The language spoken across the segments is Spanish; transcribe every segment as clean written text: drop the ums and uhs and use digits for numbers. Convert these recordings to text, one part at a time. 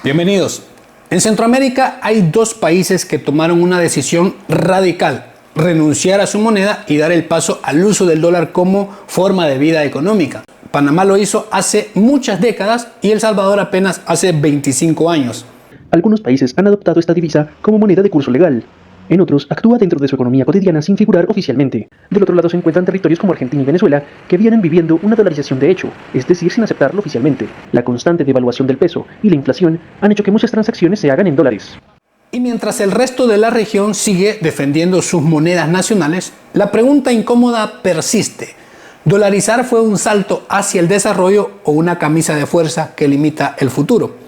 Bienvenidos. En Centroamérica hay dos países que tomaron una decisión radical: renunciar a su moneda y dar el paso al uso del dólar como forma de vida económica. Panamá lo hizo hace muchas décadas y El Salvador apenas hace 25 años. Algunos países han adoptado esta divisa como moneda de curso legal. En otros, actúa dentro de su economía cotidiana sin figurar oficialmente. Del otro lado se encuentran territorios como Argentina y Venezuela, que vienen viviendo una dolarización de hecho, es decir, sin aceptarlo oficialmente. La constante devaluación del peso y la inflación han hecho que muchas transacciones se hagan en dólares. Y mientras el resto de la región sigue defendiendo sus monedas nacionales, la pregunta incómoda persiste: ¿dolarizar fue un salto hacia el desarrollo o una camisa de fuerza que limita el futuro?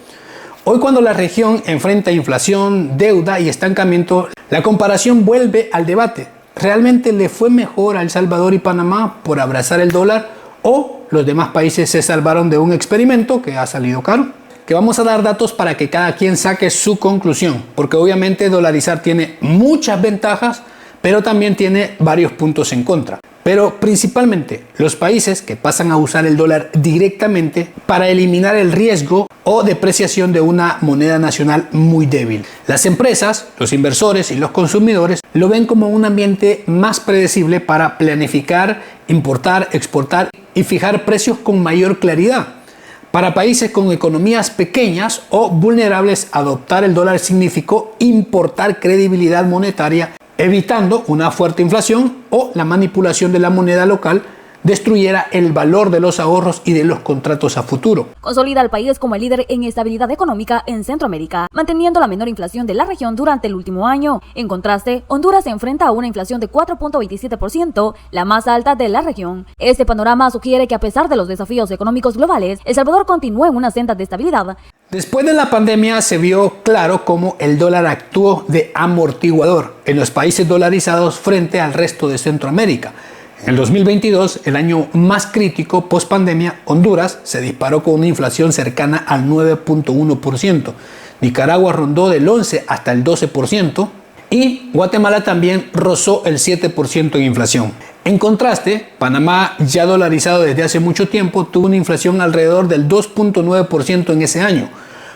Hoy, cuando la región enfrenta inflación, deuda y estancamiento, la comparación vuelve al debate. ¿Realmente le fue mejor a El Salvador y Panamá por abrazar el dólar, o los demás países se salvaron de un experimento que ha salido caro? Que vamos a dar datos para que cada quien saque su conclusión, porque obviamente dolarizar tiene muchas ventajas, pero también tiene varios puntos en contra. Pero principalmente los países que pasan a usar el dólar directamente para eliminar el riesgo o depreciación de una moneda nacional muy débil. Las empresas, los inversores y los consumidores lo ven como un ambiente más predecible para planificar, importar, exportar y fijar precios con mayor claridad. Para países con economías pequeñas o vulnerables, adoptar el dólar significó importar credibilidad monetaria, evitando una fuerte inflación o la manipulación de la moneda local destruyera el valor de los ahorros y de los contratos a futuro. Consolida al país como el líder en estabilidad económica en Centroamérica, manteniendo la menor inflación de la región durante el último año. En contraste, Honduras se enfrenta a una inflación de 4.27%, la más alta de la región. Este panorama sugiere que, a pesar de los desafíos económicos globales, El Salvador continúa en una senda de estabilidad. Después de la pandemia se vio claro cómo el dólar actuó de amortiguador en los países dolarizados frente al resto de Centroamérica. En el 2022, el año más crítico post pandemia, Honduras se disparó con una inflación cercana al 9.1%. Nicaragua rondó del 11 hasta el 12% y Guatemala también rozó el 7% en inflación. En contraste, Panamá, ya dolarizado desde hace mucho tiempo, tuvo una inflación alrededor del 2.9% en ese año,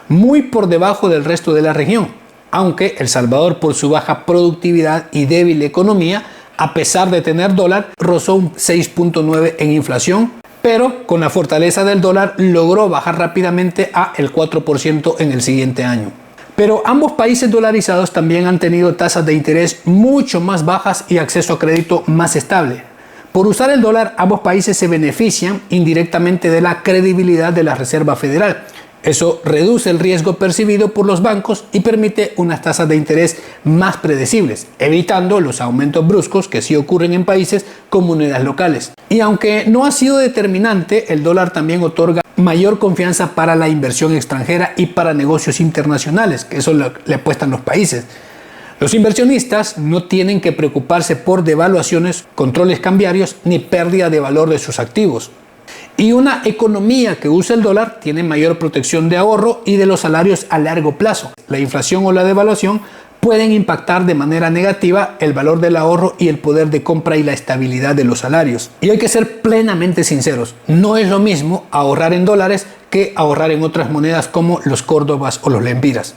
muy por debajo del resto de la región, aunque El Salvador, por su baja productividad y débil economía, a pesar de tener dólar, rozó un 6.9% en inflación, pero con la fortaleza del dólar logró bajar rápidamente a el 4% en el siguiente año. Pero ambos países dolarizados también han tenido tasas de interés mucho más bajas y acceso a crédito más estable. Por usar el dólar, ambos países se benefician indirectamente de la credibilidad de la Reserva Federal. Eso reduce el riesgo percibido por los bancos y permite unas tasas de interés más predecibles, evitando los aumentos bruscos que sí ocurren en países con monedas locales. Y aunque no ha sido determinante, el dólar también otorga mayor confianza para la inversión extranjera y para negocios internacionales, que eso le apuestan los países. Los inversionistas no tienen que preocuparse por devaluaciones, controles cambiarios ni pérdida de valor de sus activos. Y una economía que usa el dólar tiene mayor protección de ahorro y de los salarios a largo plazo. La inflación o la devaluación pueden impactar de manera negativa el valor del ahorro y el poder de compra y la estabilidad de los salarios. Y hay que ser plenamente sinceros, no es lo mismo ahorrar en dólares que ahorrar en otras monedas como los córdobas o los lempiras.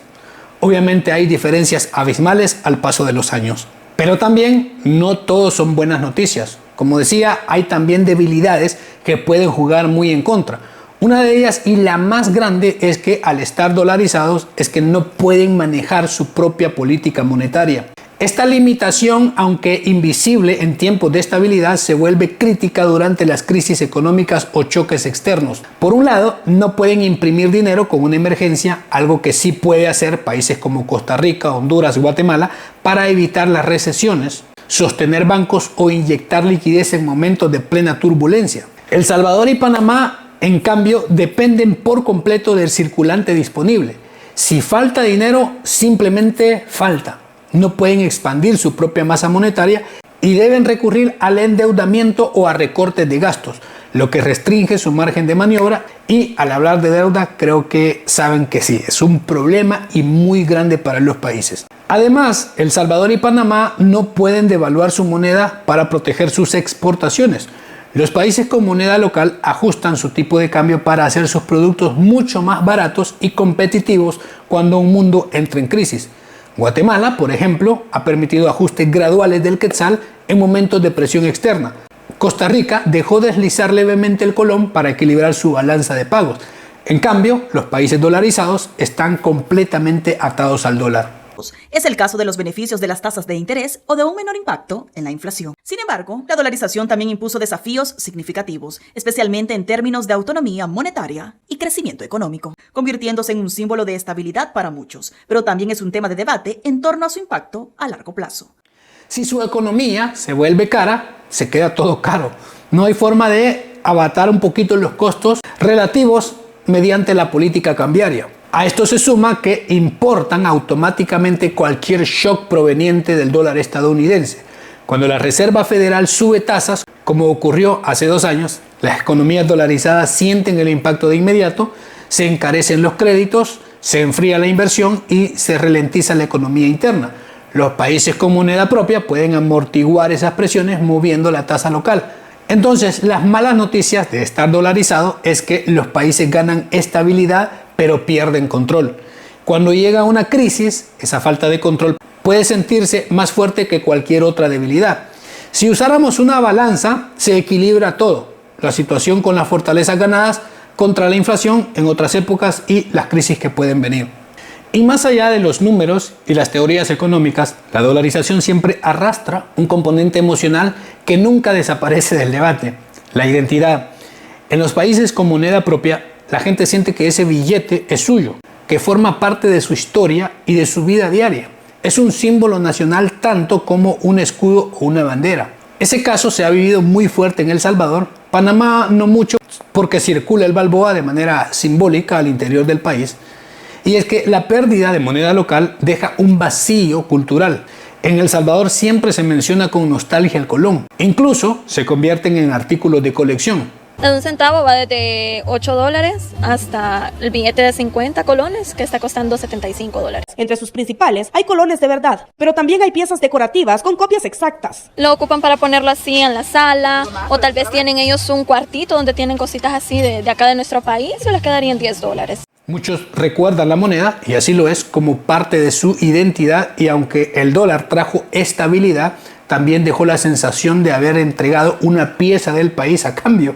Obviamente hay diferencias abismales al paso de los años. Pero también no todos son buenas noticias. Como decía, hay también debilidades que pueden jugar muy en contra. Una de ellas, y la más grande, es que al estar dolarizados es que no pueden manejar su propia política monetaria. Esta limitación, aunque invisible en tiempos de estabilidad, se vuelve crítica durante las crisis económicas o choques externos. Por un lado, no pueden imprimir dinero con una emergencia, algo que sí puede hacer países como Costa Rica, Honduras, Guatemala, para evitar las recesiones, sostener bancos o inyectar liquidez en momentos de plena turbulencia. El Salvador y Panamá, en cambio, dependen por completo del circulante disponible. Si falta dinero, simplemente falta. No pueden expandir su propia masa monetaria y deben recurrir al endeudamiento o a recortes de gastos, lo que restringe su margen de maniobra. Y al hablar de deuda, creo que saben que sí, es un problema y muy grande para los países. Además, El Salvador y Panamá no pueden devaluar su moneda para proteger sus exportaciones. Los países con moneda local ajustan su tipo de cambio para hacer sus productos mucho más baratos y competitivos cuando un mundo entra en crisis. Guatemala, por ejemplo, ha permitido ajustes graduales del quetzal en momentos de presión externa. Costa Rica dejó deslizar levemente el colón para equilibrar su balanza de pagos. En cambio, los países dolarizados están completamente atados al dólar. Es el caso de los beneficios de las tasas de interés o de un menor impacto en la inflación. Sin embargo, la dolarización también impuso desafíos significativos, especialmente en términos de autonomía monetaria y crecimiento económico, convirtiéndose en un símbolo de estabilidad para muchos, pero también es un tema de debate en torno a su impacto a largo plazo. Si su economía se vuelve cara, se queda todo caro. No hay forma de abatar un poquito los costos relativos mediante la política cambiaria. A esto se suma que importan automáticamente cualquier shock proveniente del dólar estadounidense. Cuando la Reserva Federal sube tasas, como ocurrió hace 2 años, las economías dolarizadas sienten el impacto de inmediato, se encarecen los créditos, se enfría la inversión y se ralentiza la economía interna. Los países con moneda propia pueden amortiguar esas presiones moviendo la tasa local. Entonces, las malas noticias de estar dolarizado es que los países ganan estabilidad pero pierden control. Cuando llega una crisis, esa falta de control puede sentirse más fuerte que cualquier otra debilidad. Si usáramos una balanza, se equilibra todo. La situación con las fortalezas ganadas contra la inflación en otras épocas y las crisis que pueden venir. Y más allá de los números y las teorías económicas, la dolarización siempre arrastra un componente emocional que nunca desaparece del debate: la identidad. En los países con moneda propia, la gente siente que ese billete es suyo, que forma parte de su historia y de su vida diaria. Es un símbolo nacional tanto como un escudo o una bandera. Ese caso se ha vivido muy fuerte en El Salvador. Panamá no mucho, porque circula el balboa de manera simbólica al interior del país. Y es que la pérdida de moneda local deja un vacío cultural. En El Salvador siempre se menciona con nostalgia el colón. Incluso se convierten en artículos de colección. Un centavo va desde $8 hasta el billete de 50 colones que está costando $75. Entre sus principales hay colones de verdad, pero también hay piezas decorativas con copias exactas. Lo ocupan para ponerlo así en la sala, o tal vez tienen ellos un cuartito donde tienen cositas así de acá de nuestro país y les quedarían $10. Muchos recuerdan la moneda, y así lo es, como parte de su identidad, y aunque el dólar trajo estabilidad, también dejó la sensación de haber entregado una pieza del país a cambio.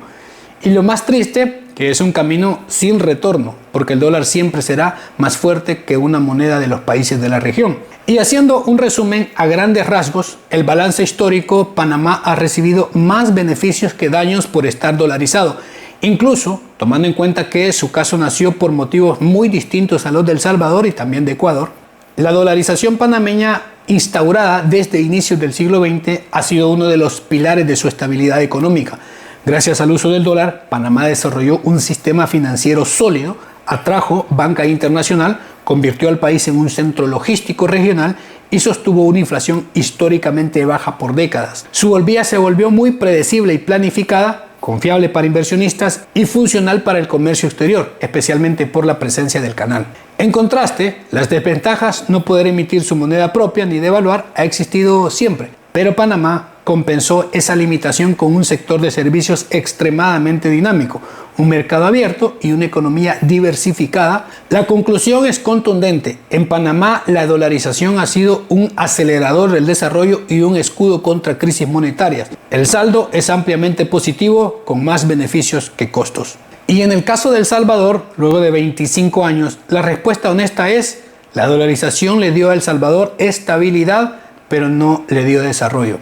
Y lo más triste, que es un camino sin retorno, porque el dólar siempre será más fuerte que una moneda de los países de la región. Y haciendo un resumen a grandes rasgos, el balance histórico: Panamá ha recibido más beneficios que daños por estar dolarizado, incluso tomando en cuenta que su caso nació por motivos muy distintos a los de El Salvador y también de Ecuador. La dolarización panameña, instaurada desde inicios del siglo XX, ha sido uno de los pilares de su estabilidad económica. Gracias al uso del dólar, Panamá desarrolló un sistema financiero sólido, atrajo banca internacional, convirtió al país en un centro logístico regional y sostuvo una inflación históricamente baja por décadas. Su vía se volvió muy predecible y planificada, confiable para inversionistas y funcional para el comercio exterior, especialmente por la presencia del canal. En contraste, las desventajas: no poder emitir su moneda propia ni devaluar, ha existido siempre, pero Panamá compensó esa limitación con un sector de servicios extremadamente dinámico, un mercado abierto y una economía diversificada. La conclusión es contundente: en Panamá la dolarización ha sido un acelerador del desarrollo y un escudo contra crisis monetarias. El saldo es ampliamente positivo, con más beneficios que costos. Y en el caso de El Salvador, luego de 25 años, la respuesta honesta es: la dolarización le dio a El Salvador estabilidad, pero no le dio desarrollo.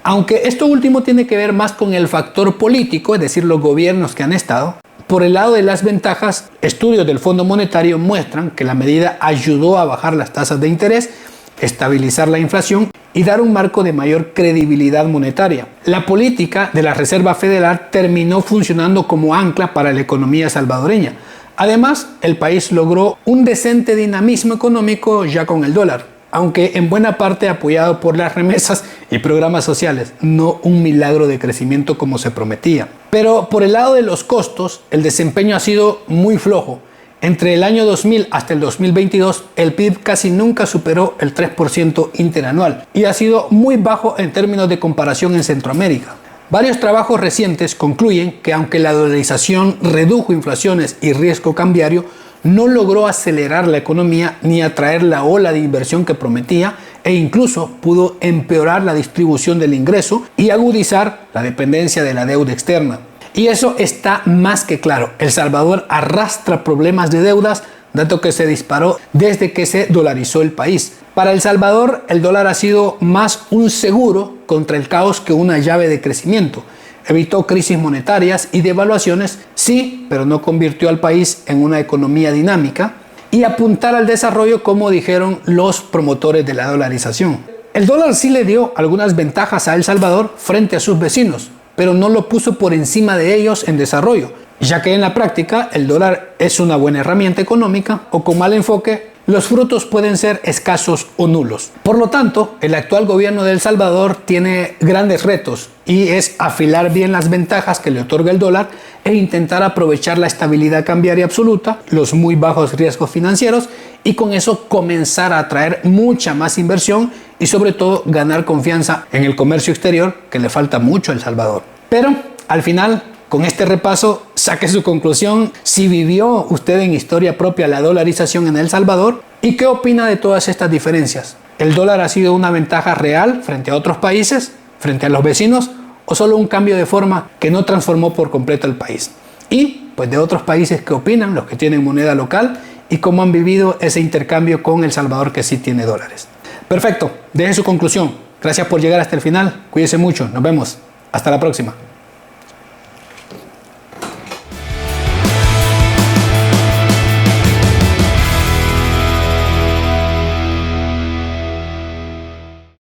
Aunque esto último tiene que ver más con el factor político, es decir, los gobiernos que han estado. Por el lado de las ventajas, estudios del Fondo Monetario muestran que la medida ayudó a bajar las tasas de interés, estabilizar la inflación y dar un marco de mayor credibilidad monetaria. La política de la Reserva Federal terminó funcionando como ancla para la economía salvadoreña. Además, el país logró un decente dinamismo económico ya con el dólar, aunque en buena parte apoyado por las remesas y programas sociales, no un milagro de crecimiento como se prometía. Pero por el lado de los costos, el desempeño ha sido muy flojo. Entre el año 2000 hasta el 2022, el PIB casi nunca superó el 3% interanual y ha sido muy bajo en términos de comparación en Centroamérica. Varios trabajos recientes concluyen que aunque la dolarización redujo inflaciones y riesgo cambiario, no logró acelerar la economía ni atraer la ola de inversión que prometía e incluso pudo empeorar la distribución del ingreso y agudizar la dependencia de la deuda externa. Y eso está más que claro. El Salvador arrastra problemas de deudas, dato que se disparó desde que se dolarizó el país. Para El Salvador, el dólar ha sido más un seguro contra el caos que una llave de crecimiento. Evitó crisis monetarias y devaluaciones, sí, pero no convirtió al país en una economía dinámica y apuntar al desarrollo como dijeron los promotores de la dolarización. El dólar sí le dio algunas ventajas a El Salvador frente a sus vecinos, pero no lo puso por encima de ellos en desarrollo, ya que en la práctica el dólar es una buena herramienta económica o con mal enfoque los frutos pueden ser escasos o nulos. Por lo tanto, el actual gobierno de El Salvador tiene grandes retos y es afilar bien las ventajas que le otorga el dólar e intentar aprovechar la estabilidad cambiaria absoluta, los muy bajos riesgos financieros y con eso comenzar a atraer mucha más inversión y sobre todo ganar confianza en el comercio exterior que le falta mucho a El Salvador. Pero al final, con este repaso, saque su conclusión si vivió usted en historia propia la dolarización en El Salvador y qué opina de todas estas diferencias. ¿El dólar ha sido una ventaja real frente a otros países, frente a los vecinos, o solo un cambio de forma que no transformó por completo el país? Y pues de otros países, ¿qué opinan los que tienen moneda local y cómo han vivido ese intercambio con El Salvador que sí tiene dólares? Perfecto, deje su conclusión. Gracias por llegar hasta el final. Cuídese mucho. Nos vemos. Hasta la próxima.